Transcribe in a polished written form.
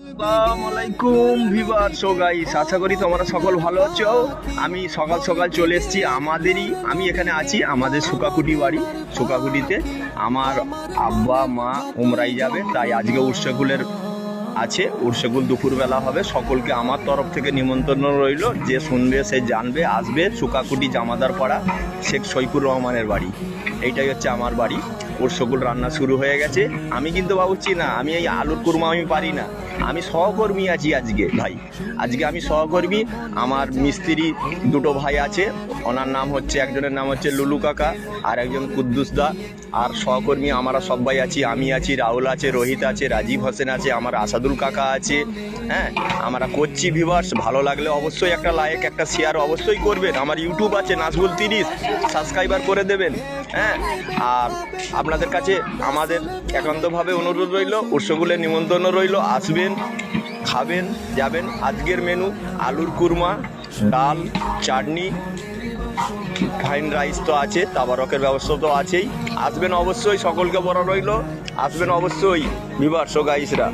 আসসালামু আলাইকুম ভিউয়ার্স ও গাইস, আশা করি তোমরা সকল ভালো আছো। আমি সকাল সকাল চলে এসেছি আমি এখানে আছি আমাদের সুকাকুটি বাড়ি। সুকাকুটিতে আমার আব্বা মা উমরাই যাবে, তাই আজকে উর্সেগুলের আছে। উর্সেগুল দুপুরবেলা হবে। সকলকে আমার তরফ থেকে নিমন্ত্রণ রইল, যে শুনবে সে জানবে, আসবে। সুকাকুটি জামাদার পাড়া, শেখ শৈকুর রহমানের বাড়ি। এইটাই হচ্ছে আমার বাড়ি। উর্সগুল রান্না শুরু হয়ে গেছে। আমি কিন্তু বাবুচ্ছি না, আমি এই আলুর কুরমা আমি পারি না। আমি সহকর্মী আছি আজকে ভাই। আজকে আমি সহকর্মী। আমার মিস্ত্রি দুটো ভাই আছে, ওনার নাম হচ্ছে, একজনের নাম হচ্ছে লুলু কাকা আর একজন কুদ্দুস দা। আর সহকর্মী আমরা সবাই আছি। আমি আছি, রাহুল আছে, রোহিত আছে, রাজীব হোসেন আছে, আমার আসাদুল কাকা আছে। হ্যাঁ, আমরা করছি ভিউয়ার্স। ভালো লাগলে অবশ্যই একটা লাইক একটা শেয়ার অবশ্যই করবেন। আমার ইউটিউব আছে নাজবুল 30, সাবস্ক্রাইবার করে দেবেন। হ্যাঁ, আর আপনাদের কাছে আমাদের একান্তভাবে অনুরোধ রইল, উৎসগুলের নিমন্ত্রণ রইল, আসবেন, খাবেন, যাবেন। আজকের মেনু আলুর কুরমা, ডাল, চাটনি, ফ্রাইড রাইস তো আছে, তাবারকের ব্যবস্থা তো আছেই। আসবেন অবশ্যই, সকলকে বলা রইল, আসবেন অবশ্যই ভিউয়ার্স ও গাইসরা।